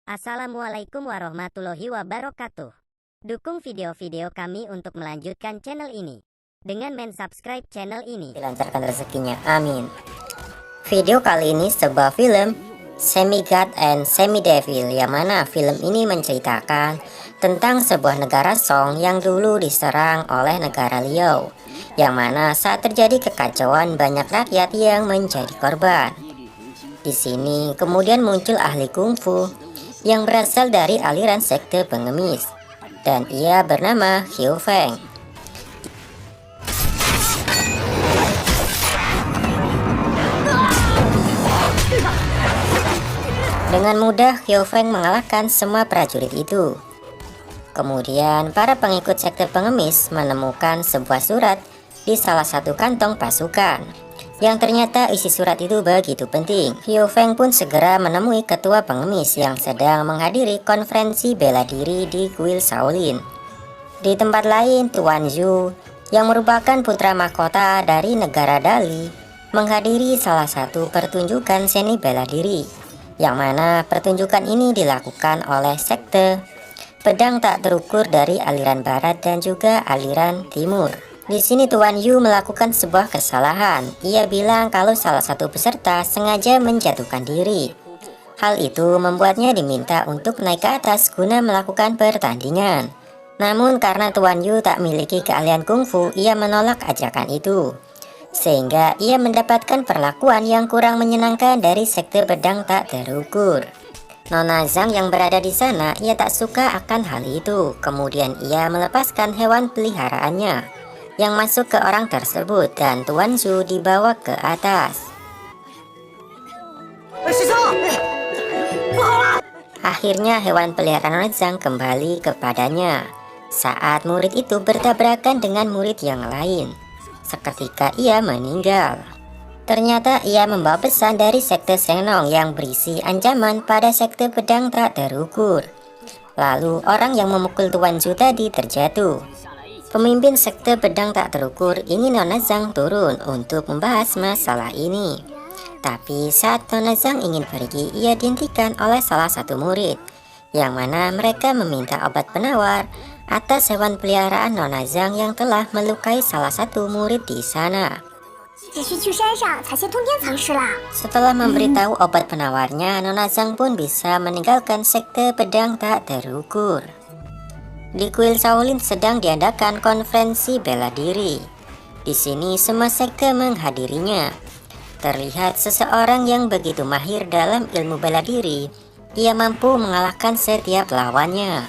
Assalamualaikum warahmatullahi wabarakatuh. Dukung video-video kami untuk melanjutkan channel ini dengan subscribe channel ini. Dilancarkan rezekinya, amin. Video kali ini sebuah film Semi-God and Semi-Devil, yang mana film ini menceritakan tentang sebuah negara Song yang dulu diserang oleh negara Liao, yang mana saat terjadi kekacauan banyak rakyat yang menjadi korban. Di sini kemudian muncul ahli kungfu yang berasal dari aliran sekte pengemis, dan ia bernama Xiao Feng. Dengan mudah Xiao Feng mengalahkan semua prajurit itu. Kemudian para pengikut sekte pengemis menemukan sebuah surat di salah satu kantong pasukan, yang ternyata isi surat itu begitu penting. Xiao Feng pun segera menemui ketua pengemis yang sedang menghadiri konferensi bela diri di kuil Shaolin. Di tempat lain, Tuan Zhu yang merupakan putra mahkota dari negara Dali menghadiri salah satu pertunjukan seni bela diri, yang mana pertunjukan ini dilakukan oleh sekte pedang tak terukur dari aliran barat dan juga aliran timur. Di sini Tuan Yu melakukan sebuah kesalahan. Ia bilang kalau salah satu peserta sengaja menjatuhkan diri. Hal itu membuatnya diminta untuk naik ke atas guna melakukan pertandingan. Namun karena Tuan Yu tak memiliki keahlian kungfu, ia menolak ajakan itu, sehingga ia mendapatkan perlakuan yang kurang menyenangkan dari sekte pedang tak terukur. Nona Zhang yang berada di sana, ia tak suka akan hal itu. Kemudian ia melepaskan hewan peliharaannya yang masuk ke orang tersebut, dan Tuan Zhu dibawa ke atas. Akhirnya hewan peliharaan Nona Zhang kembali kepadanya saat murid itu bertabrakan dengan murid yang lain. Seketika ia meninggal. Ternyata ia membawa pesan dari sekte Shenong yang berisi ancaman pada sekte pedang tak terukur. Lalu orang yang memukul Tuan Zhu tadi terjatuh. Pemimpin sekte pedang tak terukur ingin Nona Zhang turun untuk membahas masalah ini. Tapi saat Nona Zhang ingin pergi, ia dihentikan oleh salah satu murid, yang mana mereka meminta obat penawar atas hewan peliharaan Nona Zhang yang telah melukai salah satu murid di sana. Setelah memberitahu obat penawarnya, Nona Zhang pun bisa meninggalkan sekte pedang tak terukur. Di kuil Shaolin sedang diadakan konferensi bela diri. Di sini semua sekte menghadirinya. Terlihat seseorang yang begitu mahir dalam ilmu bela diri. Ia mampu mengalahkan setiap lawannya.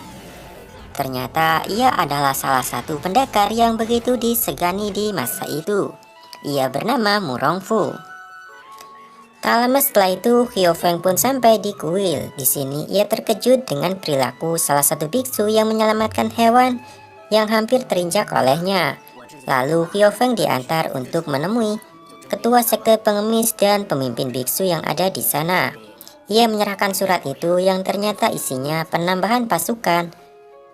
Ternyata ia adalah salah satu pendekar yang begitu disegani di masa itu. Ia bernama Murongfu. Tak lama setelah itu, Xiao Feng pun sampai di kuil. Di sini ia terkejut dengan perilaku salah satu biksu yang menyelamatkan hewan yang hampir terinjak olehnya. Lalu Xiao Feng diantar untuk menemui ketua sekte pengemis dan pemimpin biksu yang ada di sana. Ia menyerahkan surat itu yang ternyata isinya penambahan pasukan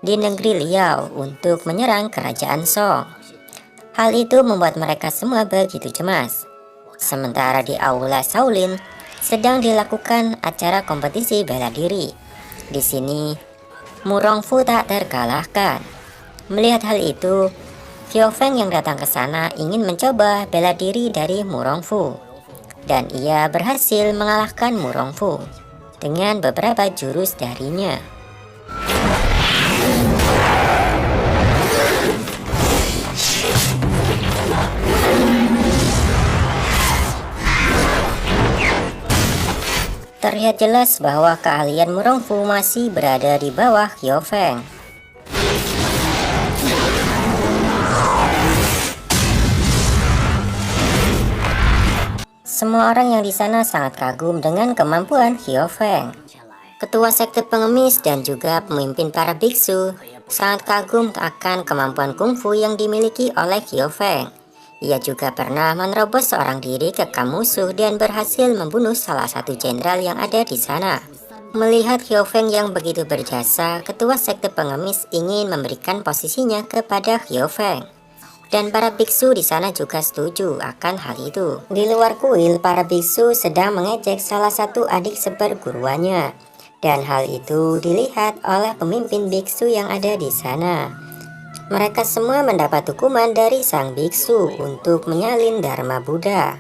di negeri Liao untuk menyerang kerajaan Song. Hal itu membuat mereka semua begitu cemas. Sementara di aula Shaolin sedang dilakukan acara kompetisi bela diri. Di sini Murongfu tak terkalahkan. Melihat hal itu, Xiao Feng yang datang ke sana ingin mencoba bela diri dari Murongfu, dan ia berhasil mengalahkan Murongfu dengan beberapa jurus darinya. Terlihat jelas bahwa keahlian Murongfu masih berada di bawah Xiao Feng. Semua orang yang di sana sangat kagum dengan kemampuan Xiao Feng. Ketua sekte pengemis dan juga pemimpin para biksu sangat kagum akan kemampuan kungfu yang dimiliki oleh Xiao Feng. Ia juga pernah menerobos seorang diri ke kamp musuh dan berhasil membunuh salah satu jenderal yang ada di sana. Melihat Xiao Feng yang begitu berjasa, ketua sekte pengemis ingin memberikan posisinya kepada Xiao Feng. Dan para biksu di sana juga setuju akan hal itu. Di luar kuil, para biksu sedang mengejek salah satu adik seperguruannya Dan hal itu dilihat oleh pemimpin biksu yang ada di sana. Mereka semua mendapat hukuman dari sang biksu untuk menyalin Dharma Buddha.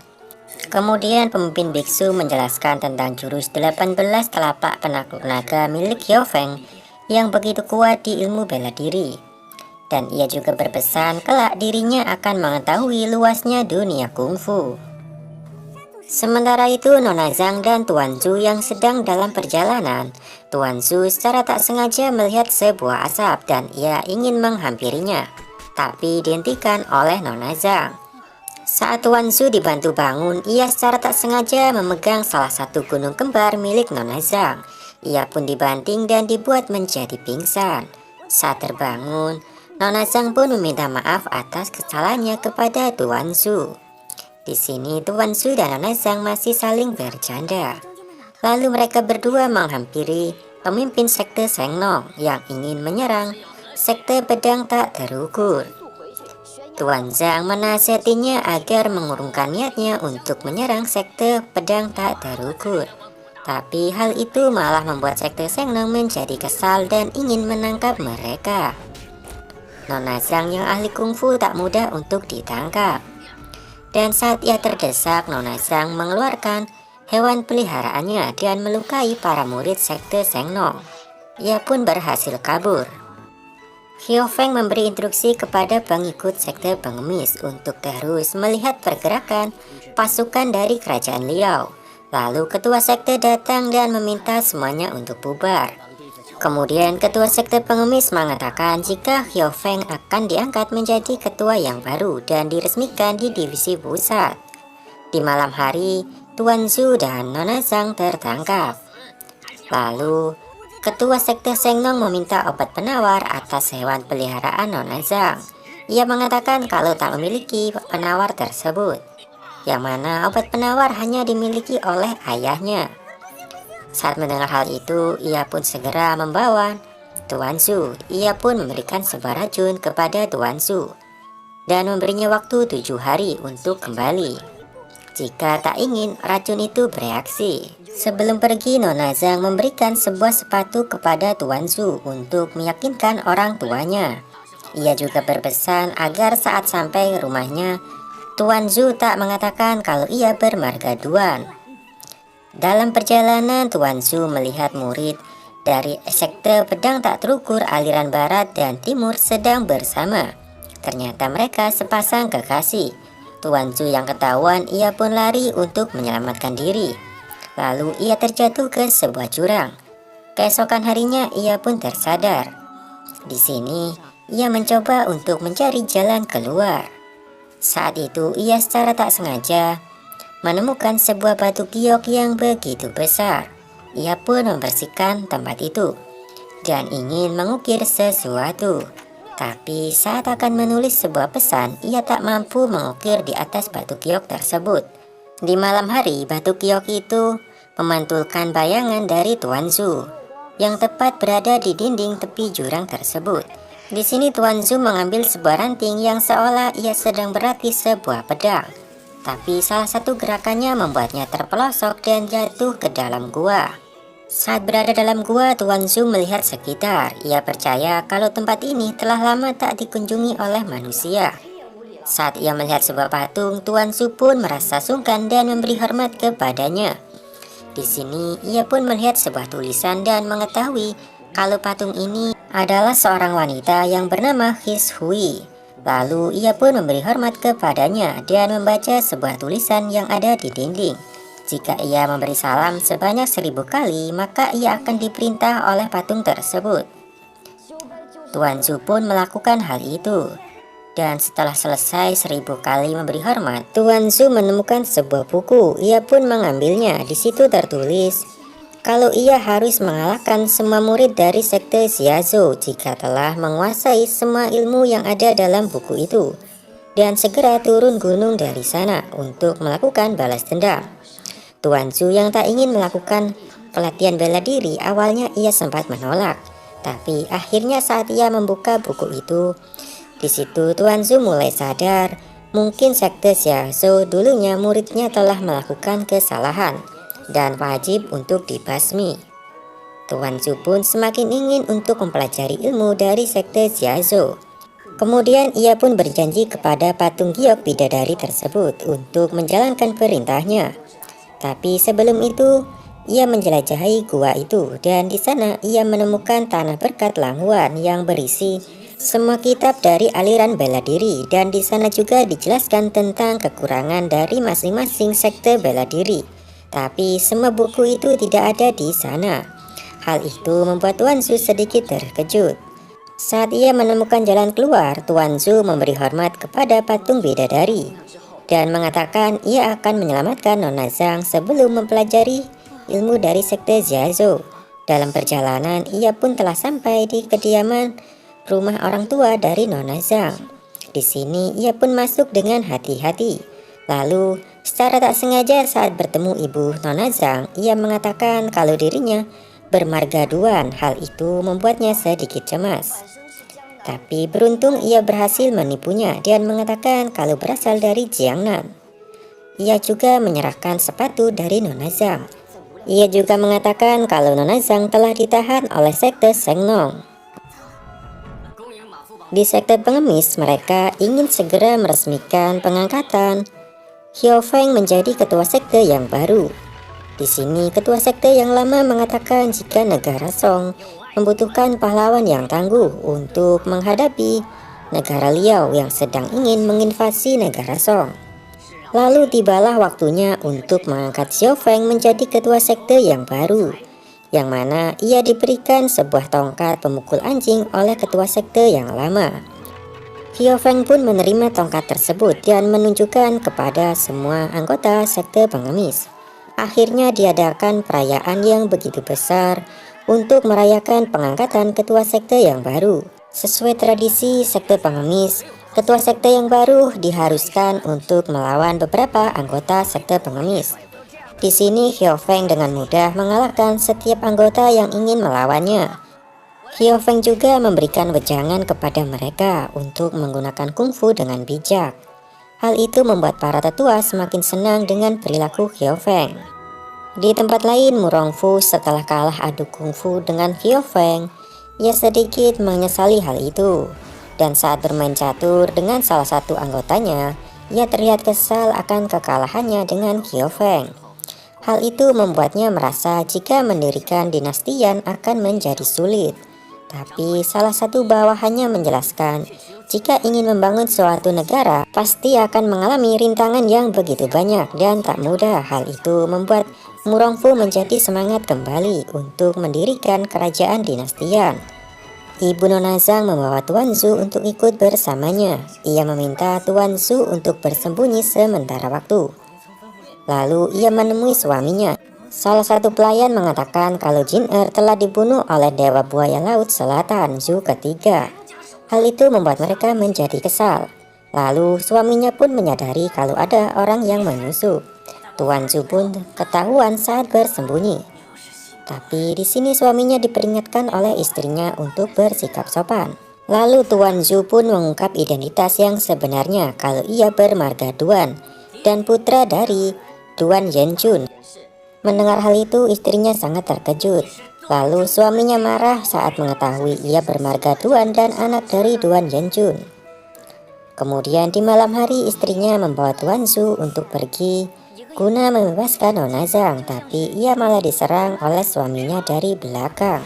Kemudian pemimpin biksu menjelaskan tentang jurus 18 telapak penakluk naga milik Hyofeng yang begitu kuat di ilmu bela diri. Dan ia juga berpesan kelak dirinya akan mengetahui luasnya dunia kungfu. Sementara itu Nona Zhang dan Tuan Zhu yang sedang dalam perjalanan. Tuan Zhu secara tak sengaja melihat sebuah asap dan ia ingin menghampirinya, tapi dihentikan oleh Nona Zhang. Saat Tuan Zhu dibantu bangun, ia secara tak sengaja memegang salah satu gunung kembar milik Nona Zhang. Ia pun dibanting dan dibuat menjadi pingsan. Saat terbangun, Nona Zhang pun meminta maaf atas kesalahannya kepada Tuan Zhu. Di sini Tuan Zhu dan Nona Zhang masih saling bercanda. Lalu mereka berdua menghampiri pemimpin sekte Shengnong yang ingin menyerang sekte pedang tak terukur. Tuan Zhang menasihatinya agar mengurungkan niatnya untuk menyerang sekte pedang tak terukur. Tapi hal itu malah membuat sekte Shengnong menjadi kesal dan ingin menangkap mereka. Nona Zhang yang ahli kungfu tak mudah untuk ditangkap. Dan saat ia terdesak, Nona Zhang mengeluarkan hewan peliharaannya dan melukai para murid sekte Shengnong. Ia pun berhasil kabur. Hyofeng memberi instruksi kepada pengikut sekte pengemis untuk terus melihat pergerakan pasukan dari kerajaan Liao. Lalu ketua sekte datang dan meminta semuanya untuk bubar. Kemudian ketua sekte pengemis mengatakan jika Hyofeng akan diangkat menjadi ketua yang baru dan diresmikan di divisi pusat. Di malam hari, Tuan Zhu dan Nona Zhang tertangkap. Lalu, ketua sekte Shengnong meminta obat penawar atas hewan peliharaan Nona Zhang. Ia mengatakan kalau tak memiliki penawar tersebut, yang mana obat penawar hanya dimiliki oleh ayahnya. Saat mendengar hal itu, ia pun segera membawa Tuan Zhu. Ia pun memberikan sebuah racun kepada Tuan Zhu dan memberinya waktu 7 hari untuk kembali jika tak ingin racun itu bereaksi. Sebelum pergi, Nona Zhang memberikan sebuah sepatu kepada Tuan Zhu untuk meyakinkan orang tuanya. Ia juga berpesan agar saat sampai rumahnya, Tuan Zhu tak mengatakan kalau ia bermargaduan. Dalam perjalanan, Tuan Zhu melihat murid dari sekte pedang tak terukur aliran barat dan timur sedang bersama. Ternyata mereka sepasang kekasih. Tuan Zhu yang ketahuan, ia pun lari untuk menyelamatkan diri. Lalu ia terjatuh ke sebuah jurang. Keesokan harinya ia pun tersadar. Di sini ia mencoba untuk mencari jalan keluar. Saat itu ia secara tak sengaja menemukan sebuah batu giok yang begitu besar. Ia pun membersihkan tempat itu dan ingin mengukir sesuatu. Tapi saat akan menulis sebuah pesan, ia tak mampu mengukir di atas batu giok tersebut. Di malam hari, batu giok itu memantulkan bayangan dari Tuan Zhu yang tepat berada di dinding tepi jurang tersebut. Di sini Tuan Zhu mengambil sebuah ranting yang seolah ia sedang berlatih sebuah pedang. Tapi salah satu gerakannya membuatnya terpelosok dan jatuh ke dalam gua. Saat berada dalam gua, Tuan Zhu melihat sekitar. Ia percaya kalau tempat ini telah lama tak dikunjungi oleh manusia. Saat ia melihat sebuah patung, Tuan Zhu pun merasa sungkan dan memberi hormat kepadanya. Di sini, ia pun melihat sebuah tulisan dan mengetahui kalau patung ini adalah seorang wanita yang bernama His Hui. Lalu ia pun memberi hormat kepadanya dan membaca sebuah tulisan yang ada di dinding. Jika ia memberi salam sebanyak 1000 kali, maka ia akan diperintah oleh patung tersebut. Tuan Zhu pun melakukan hal itu. Dan setelah selesai 1000 kali memberi hormat, Tuan Zhu menemukan sebuah buku. Ia pun mengambilnya. Di situ tertulis kalau ia harus mengalahkan semua murid dari sekte Xiazhou jika telah menguasai semua ilmu yang ada dalam buku itu, dan segera turun gunung dari sana untuk melakukan balas dendam. Tuan Zhu yang tak ingin melakukan pelatihan bela diri, awalnya ia sempat menolak, tapi akhirnya saat ia membuka buku itu, di situ Tuan Zhu mulai sadar mungkin sekte Xiazhou dulunya muridnya telah melakukan kesalahan dan wajib untuk dibasmi. Tuan Zhu pun semakin ingin untuk mempelajari ilmu dari sekte Jiazhou. Kemudian ia pun berjanji kepada patung giok bidadari tersebut untuk menjalankan perintahnya. Tapi sebelum itu, ia menjelajahi gua itu dan di sana ia menemukan tanah berkat Langhuan yang berisi semua kitab dari aliran bela diri, dan di sana juga dijelaskan tentang kekurangan dari masing-masing sekte bela diri. Tapi semua buku itu tidak ada di sana. Hal itu membuat Tuan Zhu sedikit terkejut. Saat ia menemukan jalan keluar, Tuan Zhu memberi hormat kepada patung bidadari dan mengatakan ia akan menyelamatkan Nona Zhang sebelum mempelajari ilmu dari sekte Jiazhou. Dalam perjalanan, ia pun telah sampai di kediaman rumah orang tua dari Nona Zhang. Di sini ia pun masuk dengan hati-hati. Lalu, secara tak sengaja saat bertemu ibu Nona Zhang, ia mengatakan kalau dirinya bermargaduan. Hal itu membuatnya sedikit cemas. Tapi beruntung ia berhasil menipunya dan mengatakan kalau berasal dari Jiangnan. Ia juga menyerahkan sepatu dari Nona Zhang. Ia juga mengatakan kalau Nona Zhang telah ditahan oleh sekte Shengnong. Di sekte pengemis, mereka ingin segera meresmikan pengangkatan Xiao Feng menjadi ketua sekte yang baru. Di sini, ketua sekte yang lama mengatakan jika negara Song membutuhkan pahlawan yang tangguh untuk menghadapi negara Liao yang sedang ingin menginvasi negara Song. Lalu tibalah waktunya untuk mengangkat Xiao Feng menjadi ketua sekte yang baru, yang mana ia diberikan sebuah tongkat pemukul anjing oleh ketua sekte yang lama. Xiao Feng pun menerima tongkat tersebut dan menunjukkan kepada semua anggota sekte pengemis. Akhirnya diadakan perayaan yang begitu besar untuk merayakan pengangkatan ketua sekte yang baru. Sesuai tradisi sekte pengemis, ketua sekte yang baru diharuskan untuk melawan beberapa anggota sekte pengemis. Di sini Xiao Feng dengan mudah mengalahkan setiap anggota yang ingin melawannya. Xiao Feng juga memberikan wejangan kepada mereka untuk menggunakan kungfu dengan bijak. Hal itu membuat para tetua semakin senang dengan perilaku Xiao Feng. Di tempat lain, Murongfu setelah kalah adu kungfu dengan Xiao Feng, ia sedikit menyesali hal itu. Dan saat bermain catur dengan salah satu anggotanya, ia terlihat kesal akan kekalahannya dengan Xiao Feng. Hal itu membuatnya merasa jika mendirikan dinastian akan menjadi sulit. Tapi salah satu bawahannya menjelaskan, jika ingin membangun suatu negara, pasti akan mengalami rintangan yang begitu banyak dan tak mudah. Hal itu membuat Murongfu menjadi semangat kembali untuk mendirikan kerajaan dinastian. Ibu Nona Zhang membawa Tuan Zhu untuk ikut bersamanya. Ia meminta Tuan Zhu untuk bersembunyi sementara waktu. Lalu ia menemui suaminya. Salah satu pelayan mengatakan kalau Jin Er telah dibunuh oleh Dewa Buaya Laut Selatan, Zhu ketiga. Hal itu membuat mereka menjadi kesal. Lalu suaminya pun menyadari kalau ada orang yang menyusup. Tuan Zhu pun ketahuan saat bersembunyi. Tapi di sini suaminya diperingatkan oleh istrinya untuk bersikap sopan. Lalu Tuan Zhu pun mengungkap identitas yang sebenarnya kalau ia bermarga Duan dan putra dari Duan Yanjun. Mendengar hal itu, istrinya sangat terkejut. Lalu suaminya marah saat mengetahui ia bermarga Duan dan anak dari Duan Yanjun. Kemudian di malam hari istrinya membawa Tuan Zhu untuk pergi guna membebaskan Nona Zhang, tapi ia malah diserang oleh suaminya dari belakang.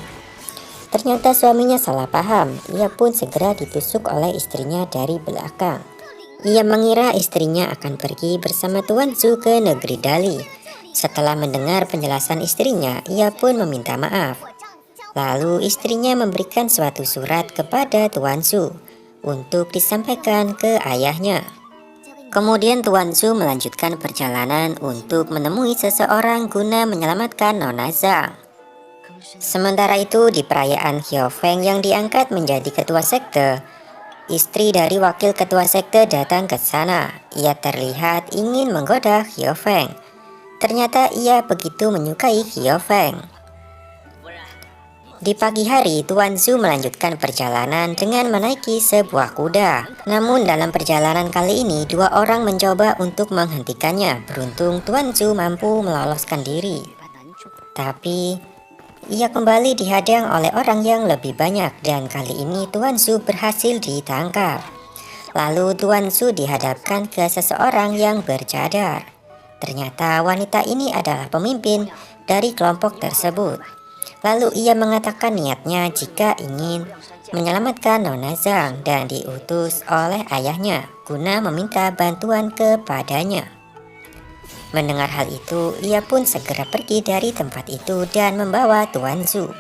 Ternyata suaminya salah paham, ia pun segera ditusuk oleh istrinya dari belakang. Ia mengira istrinya akan pergi bersama Tuan Zhu ke negeri Dali. Setelah mendengar penjelasan istrinya, ia pun meminta maaf. Lalu istrinya memberikan suatu surat kepada Tuan Zhu untuk disampaikan ke ayahnya. Kemudian Tuan Zhu melanjutkan perjalanan untuk menemui seseorang guna menyelamatkan Nona Zhang. Sementara itu di perayaan Xiao Feng yang diangkat menjadi ketua sekte, istri dari wakil ketua sekte datang ke sana. Ia terlihat ingin menggoda Xiao Feng. Ternyata ia begitu menyukai Xiao Feng. Di pagi hari, Tuan Zhu melanjutkan perjalanan dengan menaiki sebuah kuda. Namun dalam perjalanan kali ini, dua orang mencoba untuk menghentikannya. Beruntung Tuan Zhu mampu meloloskan diri. Tapi Ia kembali dihadang oleh orang yang lebih banyak dan kali ini Tuan Zhu berhasil ditangkap. Lalu Tuan Zhu dihadapkan ke seseorang yang bercadar. Ternyata wanita ini adalah pemimpin dari kelompok tersebut. Lalu ia mengatakan niatnya jika ingin menyelamatkan Nona Zhang dan diutus oleh ayahnya guna meminta bantuan kepadanya. Mendengar hal itu, ia pun segera pergi dari tempat itu dan membawa Tuan Zhu.